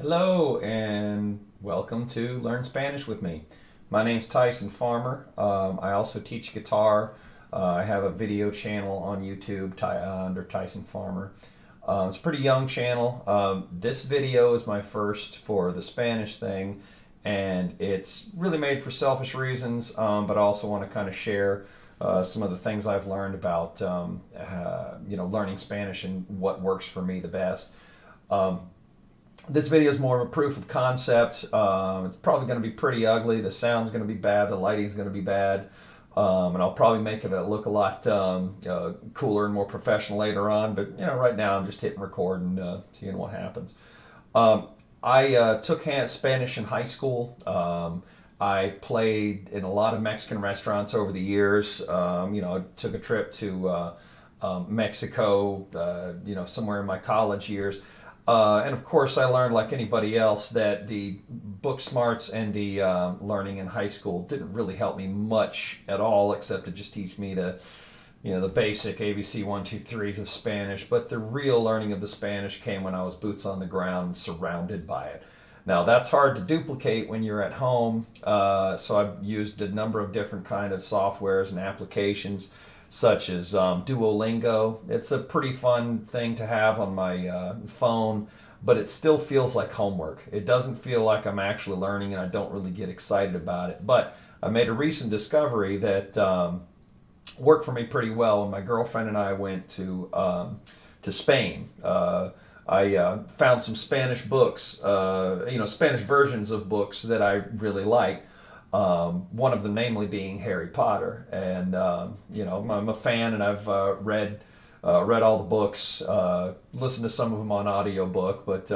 Hello and welcome to Learn Spanish with me. My name's Tyson Farmer. I also teach guitar. I have a video channel on YouTube under Tyson Farmer. It's a pretty young channel. This video is my first for the Spanish thing, and it's really made for selfish reasons, but I also want to kind of share some of the things I've learned about learning Spanish and what works for me the best. This video is more of a proof of concept. It's probably going to be pretty ugly. The sound's going to be bad. The lighting's going to be bad. And I'll probably make it look a lot cooler and more professional later on. But right now I'm just hitting record and seeing what happens. I took Spanish in high school. I played in a lot of Mexican restaurants over the years. I took a trip to Mexico, somewhere in my college years. And of course, I learned, like anybody else, that the book smarts and the learning in high school didn't really help me much at all, except to just teach me the basic ABC 1, 2, 3s of Spanish. But the real learning of the Spanish came when I was boots on the ground, surrounded by it. Now that's hard to duplicate when you're at home, so I've used a number of different kind of softwares and applications, such as Duolingo. It's a pretty fun thing to have on my phone, but it still feels like homework. It doesn't feel like I'm actually learning, and I don't really get excited about it. But I made a recent discovery that worked for me pretty well when my girlfriend and I went to Spain. I found some Spanish books, Spanish versions of books that I really like. One of them, namely, being Harry Potter, and I'm a fan, and I've read all the books, listened to some of them on audiobook, but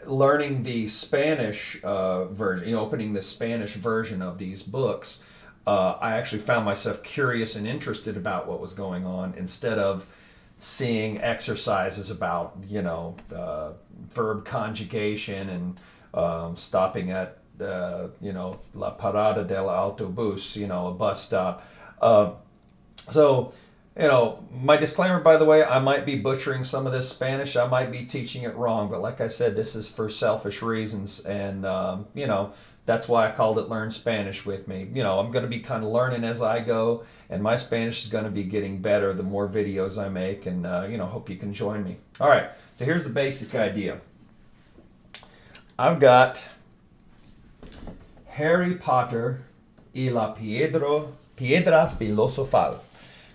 learning the Spanish version, opening the Spanish version of these books, I actually found myself curious and interested about what was going on instead of seeing exercises about verb conjugation and stopping at la parada del autobús, a bus stop. So, my disclaimer, by the way, I might be butchering some of this Spanish. I might be teaching it wrong, but like I said, this is for selfish reasons, and that's why I called it Learn Spanish with me. I'm going to be kind of learning as I go, and my Spanish is going to be getting better the more videos I make, and hope you can join me. All right, so here's the basic idea. I've got Harry Potter y la Piedra Filosofal.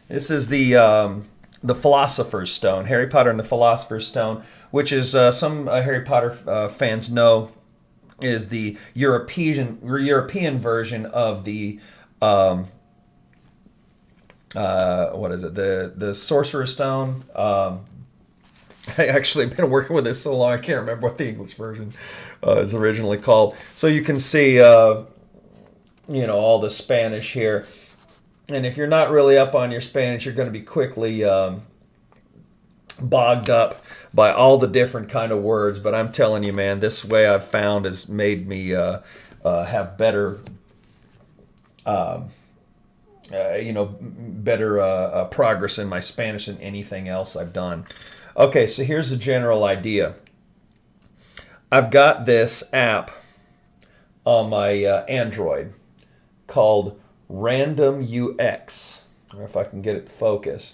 This is the Philosopher's Stone, Harry Potter and the Philosopher's Stone, which is some Harry Potter fans know is the European version of the what is it? The Sorcerer's Stone. I actually have been working with this so long I can't remember what the English version is originally called. So you can see, all the Spanish here. And if you're not really up on your Spanish, you're going to be quickly bogged up by all the different kind of words. But I'm telling you, man, this way I've found has made me have better, better progress in my Spanish than anything else I've done. Okay, so here's the general idea. I've got this app on my Android called Random UX. I don't know if I can get it to focus.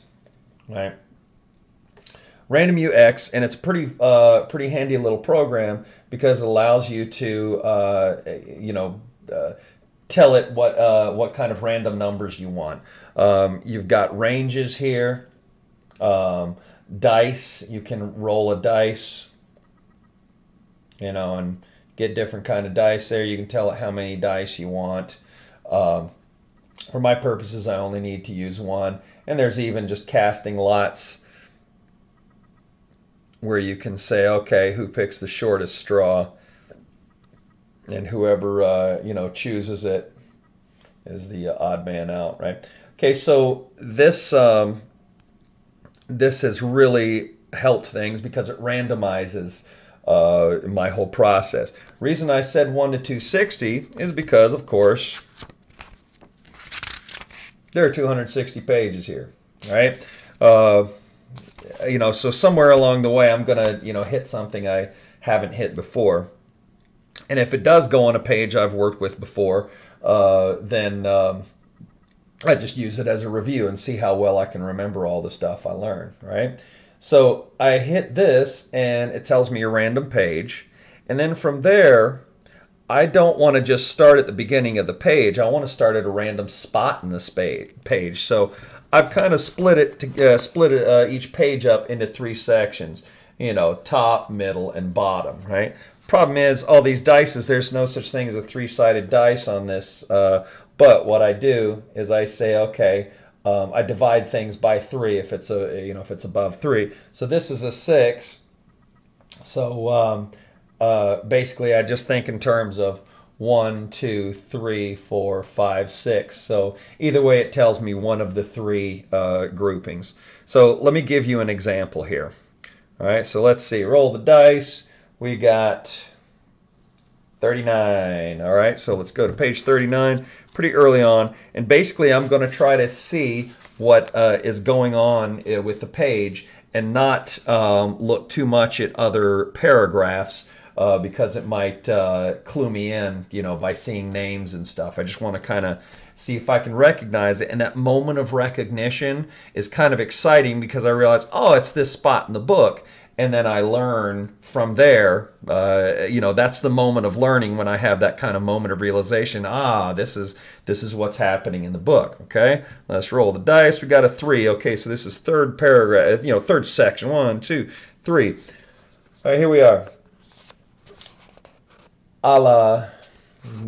All right. Random UX, and it's pretty handy little program because it allows you to tell it what kind of random numbers you want. You've got ranges here. Dice, you can roll a dice, and get different kind of dice there. You can tell it how many dice you want. For my purposes, I only need to use one. And there's even just casting lots where you can say, okay, who picks the shortest straw? And whoever, chooses it is the odd man out, right? Okay, so this has really helped things because it randomizes my whole process. Reason I said 1 to 260 is because, of course, there are 260 pages here, right? so somewhere along the way, I'm gonna, hit something I haven't hit before. And if it does go on a page I've worked with before, then I just use it as a review and see how well I can remember all the stuff I learned, right? So I hit this and it tells me a random page. And then from there, I don't want to just start at the beginning of the page. I want to start at a random spot in this page. So I've kind of split each page up into 3 sections. Top, middle, and bottom. Right. Problem is, all these dices. There's no such thing as a 3-sided dice on this. But what I do is I say, okay, I divide things by 3 if it's if it's above 3. So this is a 6. So basically, I just think in terms of 1, 2, 3, 4, 5, 6. So either way, it tells me one of the 3 groupings. So let me give you an example here. All right, so let's see. Roll the dice. We got 39. All right, so let's go to page 39 pretty early on. And basically, I'm going to try to see what is going on with the page and not look too much at other paragraphs because it might clue me in, by seeing names and stuff. I just want to kind of see if I can recognize it. And that moment of recognition is kind of exciting because I realize, oh, it's this spot in the book. And then I learn from there. That's the moment of learning when I have that kind of moment of realization. This is what's happening in the book. Okay, let's roll the dice. We got a 3. Okay, so this is third paragraph. Third section. 1, 2, 3. All right, here we are.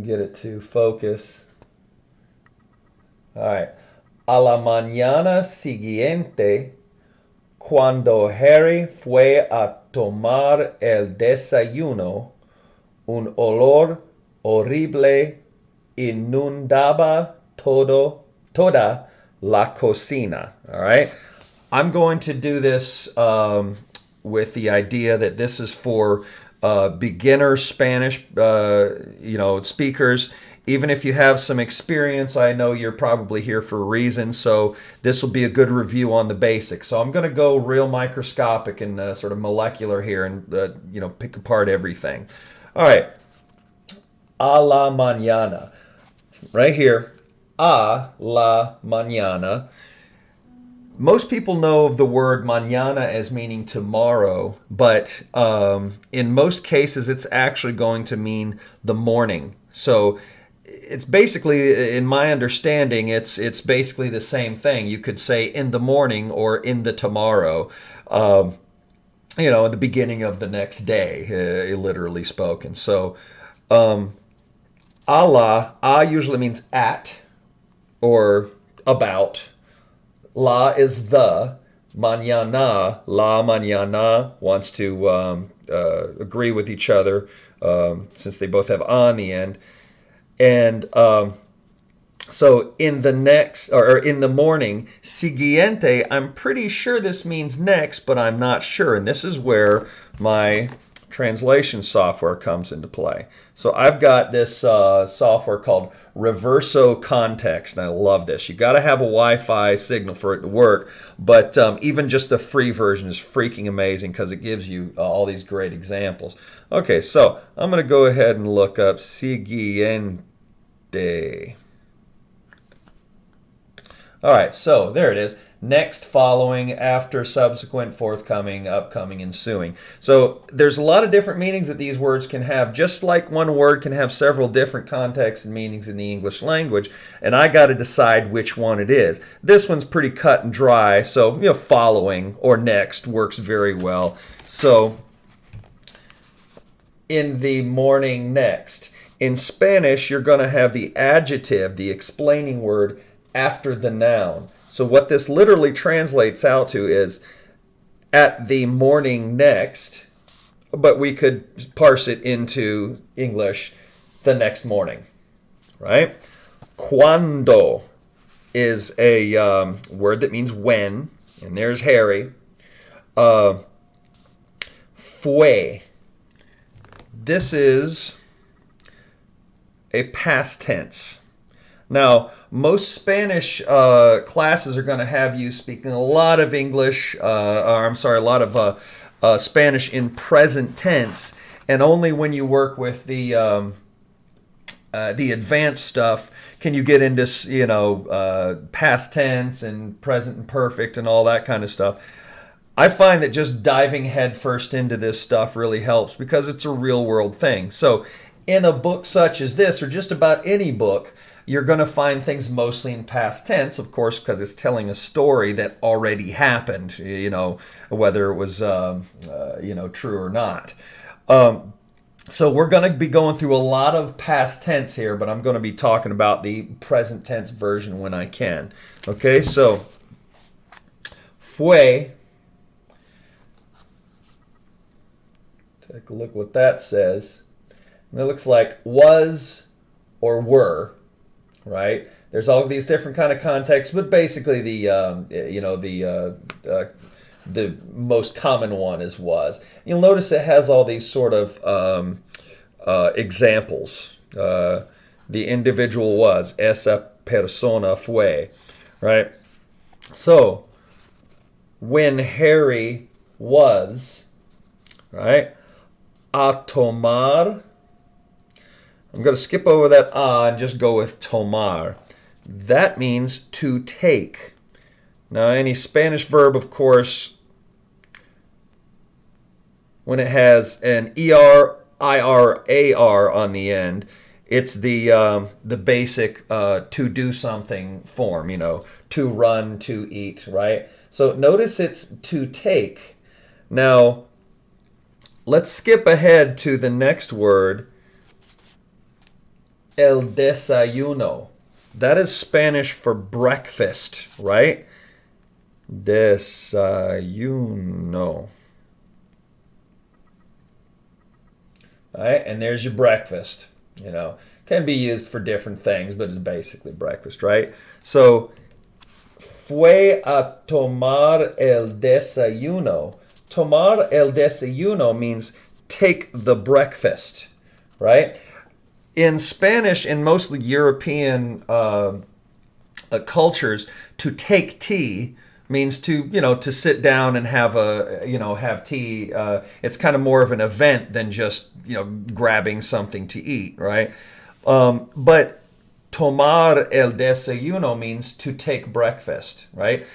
Get it to focus. All right. A la mañana siguiente, cuando Harry fue a tomar el desayuno, un olor horrible inundaba toda la cocina. All right. I'm going to do this with the idea that this is for beginner Spanish, speakers. Even if you have some experience, I know you're probably here for a reason, so this will be a good review on the basics. So I'm going to go real microscopic and sort of molecular here and, pick apart everything. All right. A la mañana. Right here. A la mañana. Most people know of the word mañana as meaning tomorrow, but in most cases, it's actually going to mean the morning. So it's basically, in my understanding, it's basically the same thing. You could say in the morning or in the tomorrow, at the beginning of the next day, literally spoken. So a usually means at or about. La is the. Mañana, la mañana wants to agree with each other since they both have on the end. And so in the next, or in the morning, siguiente, I'm pretty sure this means next, but I'm not sure. And this is where my translation software comes into play. So I've got this software called Reverso Context, and I love this. You got to have a Wi-Fi signal for it to work, but even just the free version is freaking amazing because it gives you all these great examples. Okay, so I'm going to go ahead and look up siguiente. All right, so there it is. Next, following, after, subsequent, forthcoming, upcoming, ensuing. So there's a lot of different meanings that these words can have, just like one word can have several different contexts and meanings in the English language, and I got to decide which one it is. This one's pretty cut and dry, so following or next works very well. So in the morning next. In Spanish, you're going to have the adjective, the explaining word, after the noun. So what this literally translates out to is at the morning next, but we could parse it into English, the next morning, right? Cuando is a word that means when, and there's Harry. Fue. This is a past tense. Now, most Spanish classes are going to have you speaking a lot of English, or I'm sorry, a lot of Spanish in present tense, and only when you work with the advanced stuff can you get into past tense and present and perfect and all that kind of stuff. I find that just diving headfirst into this stuff really helps because it's a real world thing. So, in a book such as this, or just about any book, you're going to find things mostly in past tense, of course, because it's telling a story that already happened, whether it was, true or not. So we're going to be going through a lot of past tense here, but I'm going to be talking about the present tense version when I can. Okay, so fue. Take a look what that says. And it looks like was or were, right? There's all these different kind of contexts, but basically the most common one is was. You'll notice it has all these sort of examples. The individual was, esa persona fue, right? So, when Harry was, right, a tomar. I'm going to skip over that a and just go with tomar. That means to take. Now, any Spanish verb, of course, when it has an er, ir, ar on the end, it's the basic to do something form, to run, to eat, right? So notice it's to take. Now, let's skip ahead to the next word, el desayuno. That is Spanish for breakfast, right? Desayuno. All right, and there's your breakfast. Can be used for different things, but it's basically breakfast, right? So, fue a tomar el desayuno. Tomar el desayuno means take the breakfast, right? In Spanish, in mostly European cultures, to take tea means to sit down and have tea. It's kind of more of an event than just grabbing something to eat, right? But tomar el desayuno means to take breakfast, right?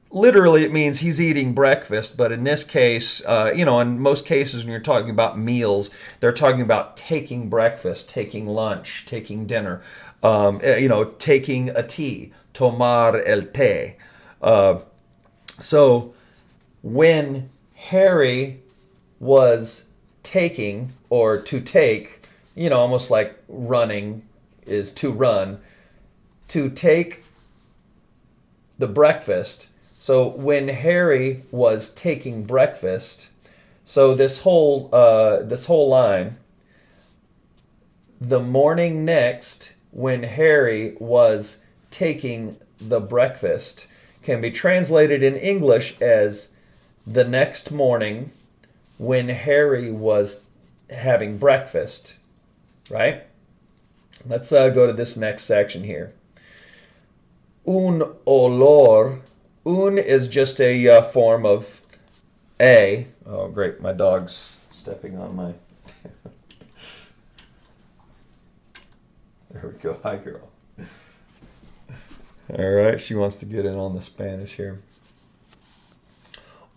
Literally, it means he's eating breakfast, but in this case, in most cases when you're talking about meals, they're talking about taking breakfast, taking lunch, taking dinner, taking a tea, tomar el té. So when Harry was taking, or to take, almost like running is to run, to take the breakfast. So when Harry was taking breakfast, so this whole line, the morning next when Harry was taking the breakfast, can be translated in English as the next morning when Harry was having breakfast, right? Let's go to this next section here. Un olor. Un is just a form of a. Oh, great. My dog's stepping on my... There we go. Hi, girl. All right. She wants to get in on the Spanish here.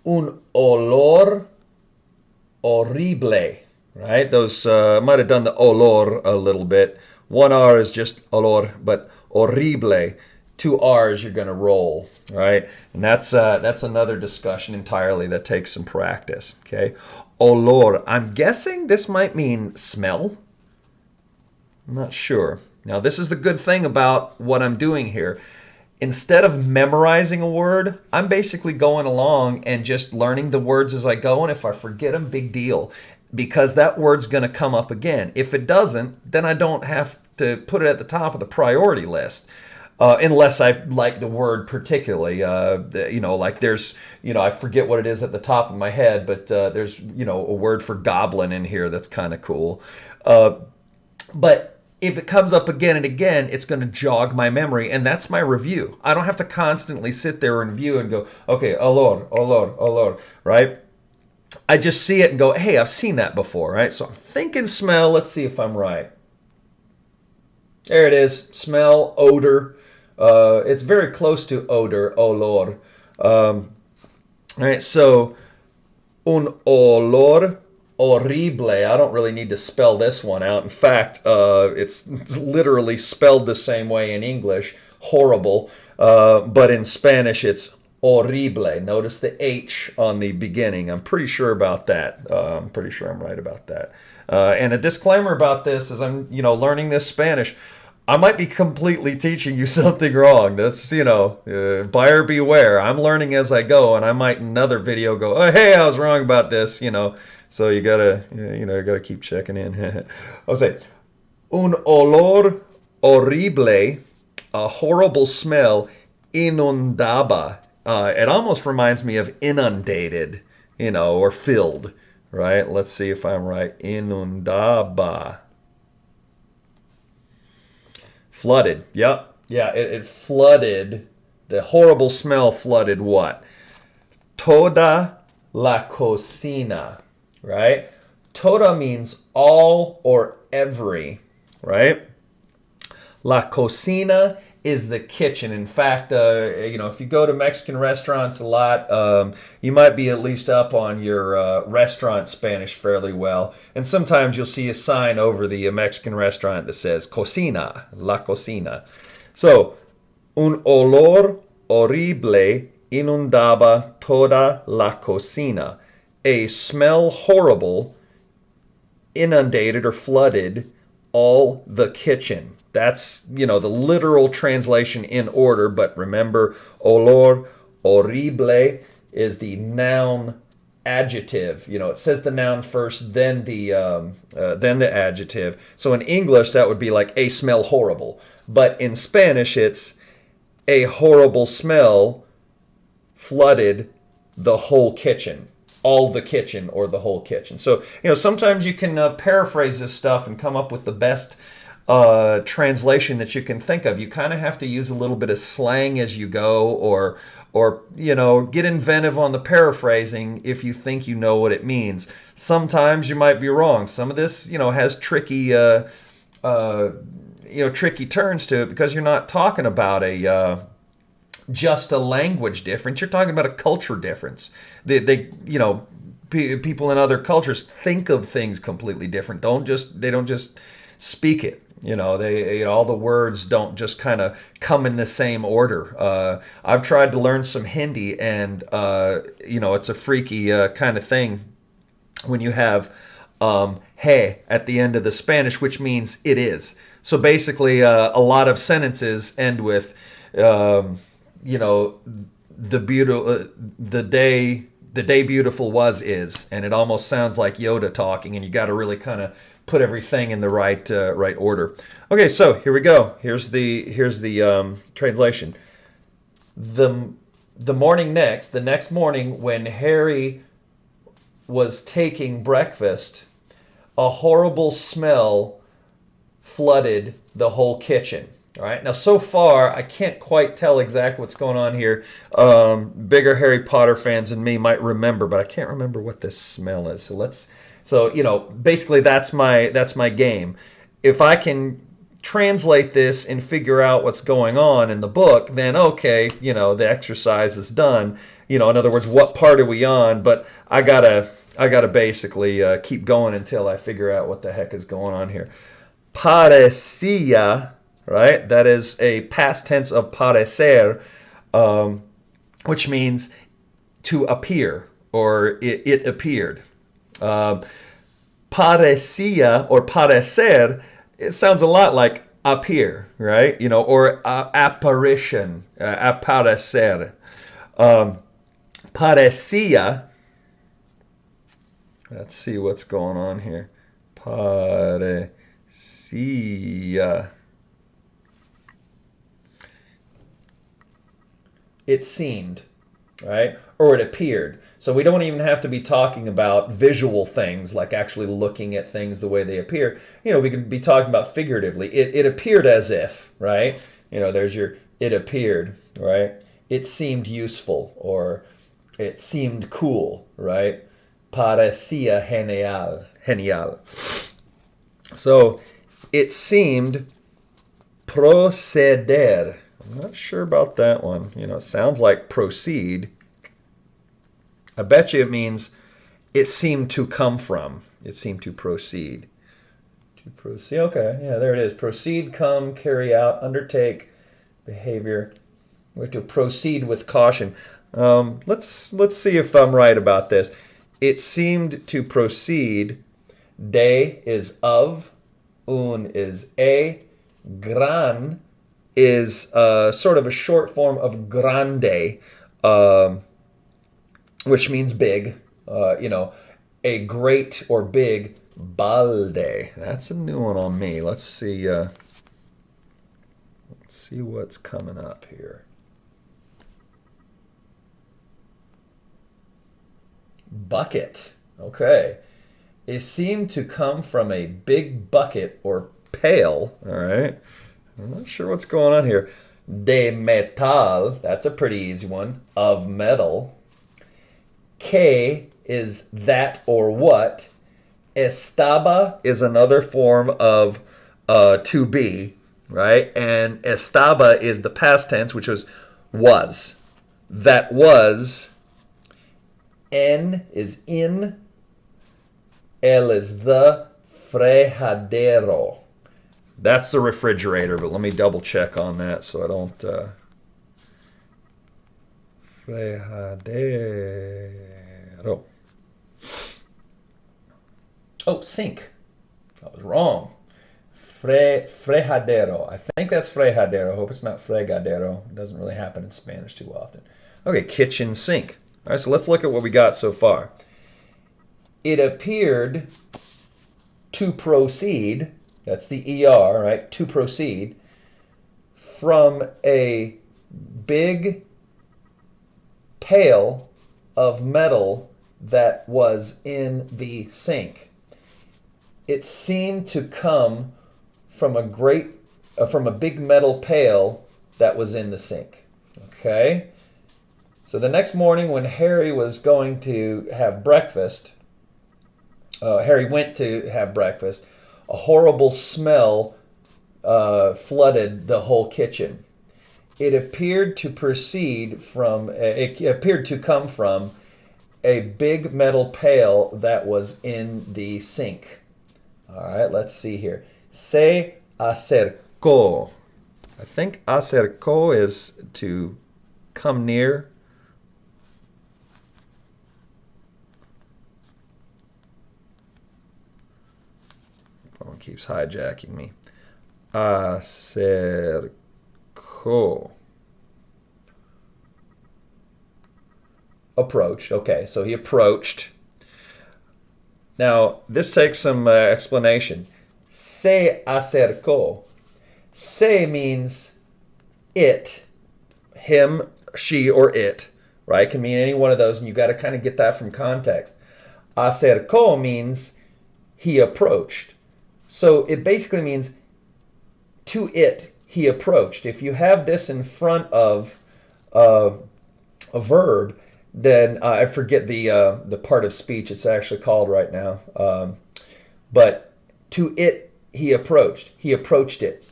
Un olor horrible. Right? Those might have done the olor a little bit. One R is just olor, but horrible. Two R's you're going to roll, right? And that's another discussion entirely that takes some practice, okay? Olor. I'm guessing this might mean smell. I'm not sure. Now, this is the good thing about what I'm doing here. Instead of memorizing a word, I'm basically going along and just learning the words as I go, and if I forget them, big deal, because that word's going to come up again. If it doesn't, then I don't have to put it at the top of the priority list. Unless I like the word particularly, like there's, I forget what it is at the top of my head, but there's, a word for goblin in here that's kind of cool. But if it comes up again and again, it's going to jog my memory, and that's my review. I don't have to constantly sit there and review and go, okay, olor, olor, olor, right? I just see it and go, hey, I've seen that before, right? So I'm thinking smell. Let's see if I'm right. There it is. Smell, odor. It's very close to odor, olor. All right, so un olor horrible. I don't really need to spell this one out. In fact, it's literally spelled the same way in English, horrible, but in Spanish it's horrible. Notice the H on the beginning. I'm pretty sure about that. I'm pretty sure I'm right about that. And a disclaimer about this is I'm, learning this Spanish. I might be completely teaching you something wrong. That's, buyer beware. I'm learning as I go, and I might in another video go, oh, hey, I was wrong about this, So you gotta keep checking in. I'll say, un olor horrible, a horrible smell, inundaba. It almost reminds me of inundated, or filled, right? Let's see if I'm right. Inundaba. Flooded. Yep. Yeah, it flooded. The horrible smell flooded what? Toda la cocina, right? Toda means all or every, right? La cocina is the kitchen. In fact, if you go to Mexican restaurants a lot, you might be at least up on your restaurant Spanish fairly well. And sometimes you'll see a sign over the Mexican restaurant that says cocina, la cocina. So, un olor horrible inundaba toda la cocina. A smell horrible inundated or flooded all the kitchen. That's, the literal translation in order, but remember, olor horrible is the noun adjective. It says the noun first, then the adjective. So in English, that would be like a smell horrible. But in Spanish, it's a horrible smell flooded the whole kitchen. All the kitchen or the whole kitchen. So, sometimes you can paraphrase this stuff and come up with the best translation that you can think of. You kind of have to use a little bit of slang as you go, or get inventive on the paraphrasing if you think you know what it means. Sometimes you might be wrong. Some of this, has tricky tricky turns to it, because you're not talking about just a language difference. You're talking about a culture difference. People in other cultures think of things completely different. They don't just speak it. All the words don't just kind of come in the same order. I've tried to learn some Hindi, and it's a freaky kind of thing when you have hey at the end of the Spanish, which means it is. So basically, a lot of sentences end with the day beautiful was is, and it almost sounds like Yoda talking, and you got to really kind of put everything in the right order. Okay, so here we go. Here's the translation. The next morning when Harry was taking breakfast, a horrible smell flooded the whole kitchen. All right. Now, so far, I can't quite tell exactly what's going on here. Bigger Harry Potter fans than me might remember, but I can't remember what this smell is. So basically, that's my game. If I can translate this and figure out what's going on in the book, then okay, the exercise is done. In other words, what part are we on? But I gotta basically keep going until I figure out what the heck is going on here. Parecía. Right? That is a past tense of parecer, which means to appear, or it appeared. Parecía or parecer, it sounds a lot like appear, right? Or apparition, aparecer. Parecía, let's see what's going on here. Parecía. It seemed, right? Or it appeared. So we don't even have to be talking about visual things, like actually looking at things the way they appear. We can be talking about figuratively. It appeared as if, right? There's your it appeared, right? It seemed useful, or it seemed cool, right? Parecía genial. So it seemed proceder. I'm not sure about that one. It sounds like proceed. I bet you it means it seemed to come from. It seemed to proceed. To proceed. Okay, yeah, there it is. Proceed, come, carry out, undertake, behavior. We have to proceed with caution. Let's see if I'm right about this. It seemed to proceed. De is of. Un is a. Gran is sort of a short form of grande, which means big. A great or big balde. That's a new one on me. Let's see. Let's see what's coming up here. Bucket. Okay. It seemed to come from a big bucket or pail. All right. I'm not sure what's going on here. De metal. That's a pretty easy one. Of metal. Que is that or what. Estaba is another form of to be, right? And estaba is the past tense, which was. That was. En is in. El is the. Frejadero. That's the refrigerator, but let me double check on that so I don't... Frejadero. Oh, sink. I was wrong. Frejadero. I think that's frejadero. I hope it's not fregadero. It doesn't really happen in Spanish too often. Okay, kitchen sink. All right, so let's look at what we got so far. It appeared to proceed, that's the ER, right? To proceed from a big pail of metal that was in the sink. It seemed to come from a big metal pail that was in the sink. Okay? So the next morning when Harry was going to have breakfast, Harry went to have breakfast, a horrible smell flooded the whole kitchen. It appeared to come from a big metal pail that was in the sink. All right, let's see here. Se acercó. I think acercó is to come near. Phone keeps hijacking me. Acercó. Approach. Okay, so he approached. Now, this takes some explanation. Se acercó. Se means it, him, she, or it, right? It can mean any one of those, and you've got to kind of get that from context. Acercó means he approached. So it basically means to it he approached. If you have this in front of a verb, then I forget the part of speech it's actually called right now. But to it he approached. He approached it.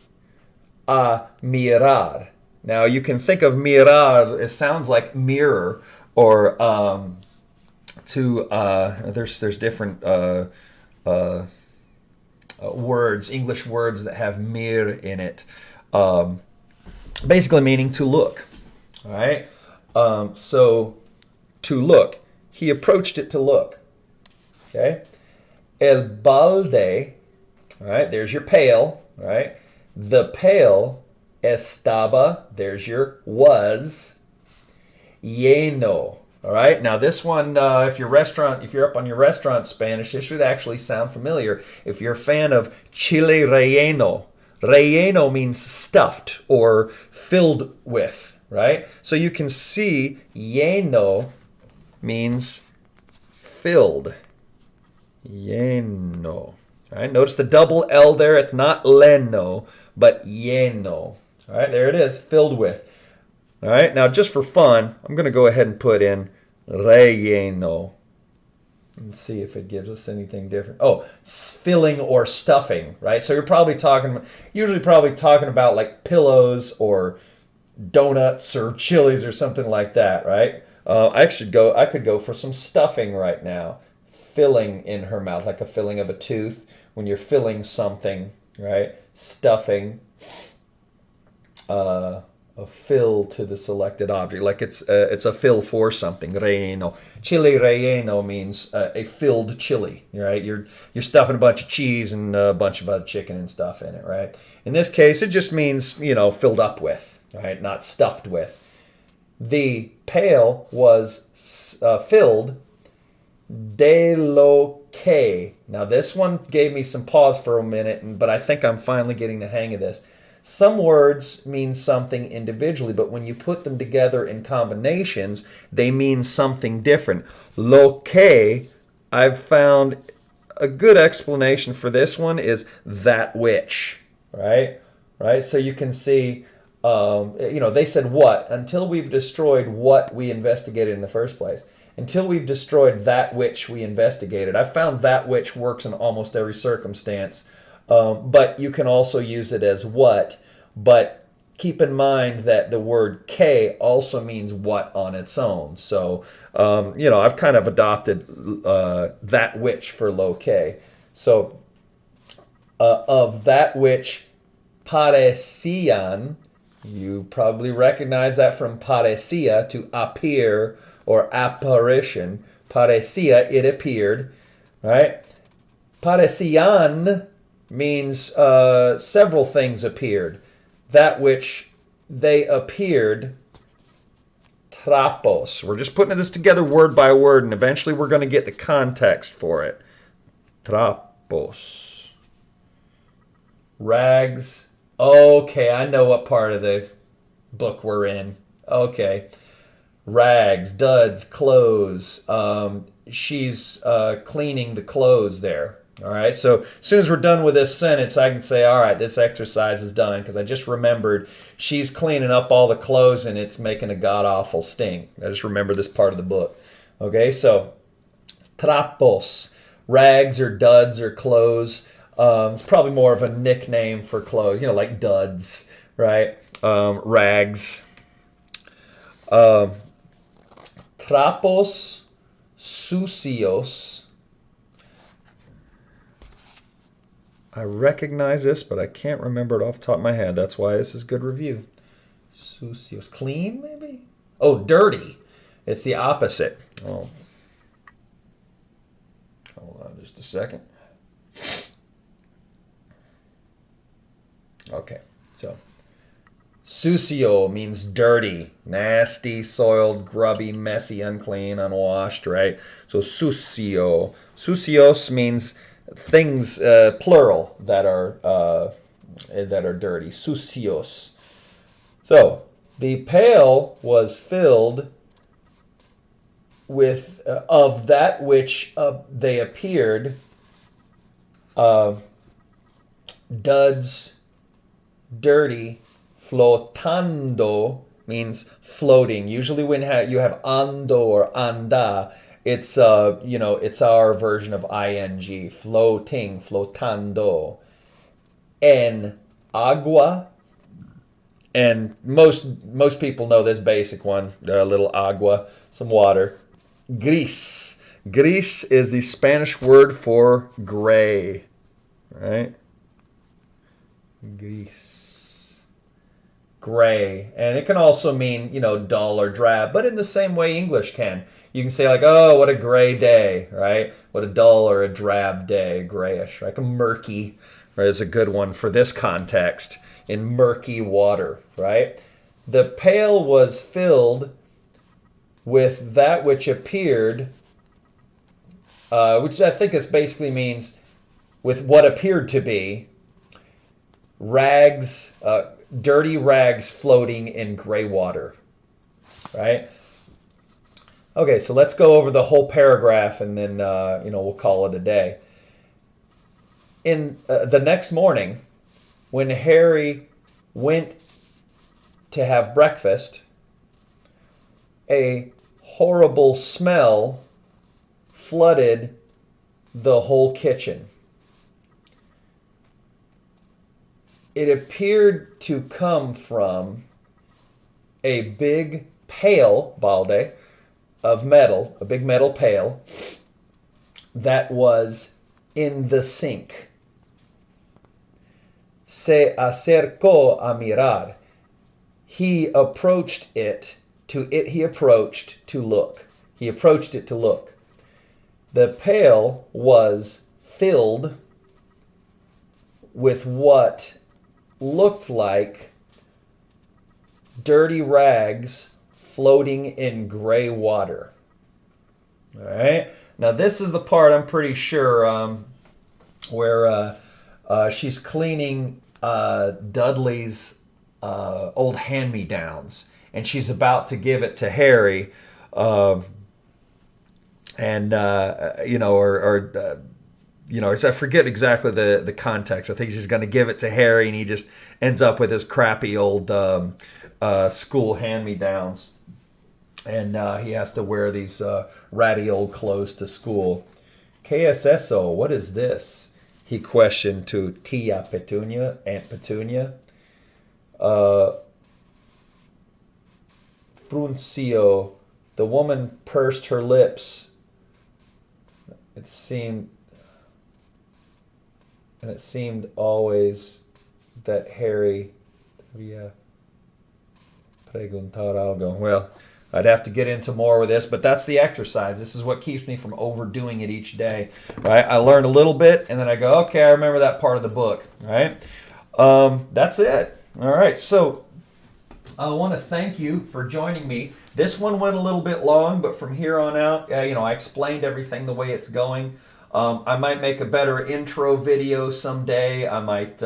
A mirar. Now you can think of mirar. It sounds like mirror, or there's different words, English words that have mir in it, basically meaning to look. All right. So to look. He approached it to look. Okay. El balde. All right. There's your pail. All right. The pail. Estaba. There's your was. Lleno. All right. Now this one, if you're up on your restaurant Spanish, this should actually sound familiar. If you're a fan of chile relleno. Relleno means stuffed or filled with. right? So you can see lleno means filled. Lleno. All right, notice the double L there. It's not leno, but lleno. All right, there it is, filled with. All right, now just for fun, I'm going to go ahead and put in relleno and see if it gives us anything different. Oh, filling or stuffing, right? So you're usually probably talking about like pillows or donuts or chilies or something like that, right? I could go for some stuffing right now. Filling in her mouth, like a filling of a tooth. When you're filling something, right? Stuffing. A fill to the selected object, like it's a fill for something. Relleno. Chile relleno means a filled chili, right? You're stuffing a bunch of cheese and a bunch of other chicken and stuff in it, right? In this case, it just means, you know, filled up with, right? Not stuffed with. The pail was filled de lo que. Now this one gave me some pause for a minute, but I think I'm finally getting the hang of this. Some words mean something individually, but when you put them together in combinations, they mean something different. Lo que, I've found a good explanation for this one is that which, right? Right? So you can see, you know, they said what, until we've destroyed what we investigated in the first place. Until we've destroyed that which we investigated. I've found that which works in almost every circumstance. But you can also use it as what. But keep in mind that the word que also means what on its own. So, you know, I've kind of adopted that which for lo que. So, of that which parecían, you probably recognize that from parecía, to appear or apparition. Parecía, it appeared, right? Parecían means several things appeared. That which they appeared, trapos. We're just putting this together word by word, and eventually we're going to get the context for it. Trapos. Rags. Okay, I know what part of the book we're in. Okay. Rags, duds, clothes. She's cleaning the clothes there. All right, so as soon as we're done with this sentence, I can say, all right, this exercise is done, because I just remembered she's cleaning up all the clothes and it's making a god-awful stink. I just remember this part of the book. Okay, so trapos, rags or duds or clothes. It's probably more of a nickname for clothes, you know, like duds, right? Rags. Trapos sucios. I recognize this, but I can't remember it off the top of my head. That's why this is good review. Sucios. Clean, maybe? Oh, dirty. It's the opposite. Oh. Hold on just a second. Okay, so sucio means dirty, nasty, soiled, grubby, messy, unclean, unwashed, right? So sucio. Sucios means things, plural, that are dirty. Sucios. So the pail was filled with of that which they appeared, duds, dirty. Flotando means floating. Usually when you have ando or anda, it's you know, it's our version of ing, floating, flotando. En agua, and most people know this basic one, a little agua, some water. Gris. Gris is the Spanish word for gray, right? Gris. Gray. And it can also mean, you know, dull or drab, but in the same way English can. You can say like, oh, what a gray day, right? What a dull or a drab day, grayish, like a murky, right, is a good one for this context, in murky water, right? The pail was filled with that which appeared, which I think is basically means with what appeared to be rags, dirty rags floating in gray water. right? Okay, so let's go over the whole paragraph and then, we'll call it a day. In the next morning, when Harry went to have breakfast, a horrible smell flooded the whole kitchen. It appeared to come from a big pail, balde, of metal, a big metal pail, that was in the sink. Se acercó a mirar. He approached it to look. He approached it to look. The pail was filled with what looked like dirty rags floating in gray water. All right. Now this is the part I'm pretty sure where she's cleaning Dudley's old hand-me-downs, and she's about to give it to Harry, I forget exactly the context. I think she's going to give it to Harry, and he just ends up with his crappy old school hand-me-downs. And he has to wear these ratty old clothes to school. ¿Qué es eso? What is this? He questioned to Tia Petunia, Aunt Petunia. Fruncio, the woman pursed her lips. It seemed always that Harry preguntar algo. Well, I'd have to get into more with this, but that's the exercise. This is what keeps me from overdoing it each day. Right? I learn a little bit, and then I go, okay, I remember that part of the book. Right? That's it. All right. So I want to thank you for joining me. This one went a little bit long, but from here on out, I explained everything the way it's going. I might make a better intro video someday. I might,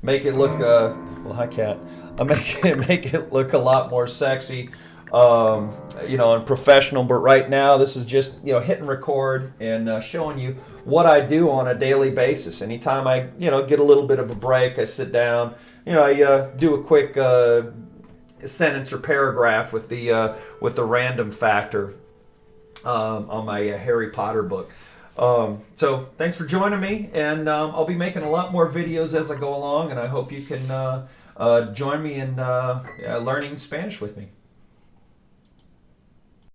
make it look. Well, hi, cat. I make it look a lot more sexy. And professional, but right now this is just hitting record and showing you what I do on a daily basis. Anytime I get a little bit of a break, I sit down, I do a quick sentence or paragraph with the random factor on my Harry Potter book. So thanks for joining me, and I'll be making a lot more videos as I go along, and I hope you can join me in learning Spanish with me.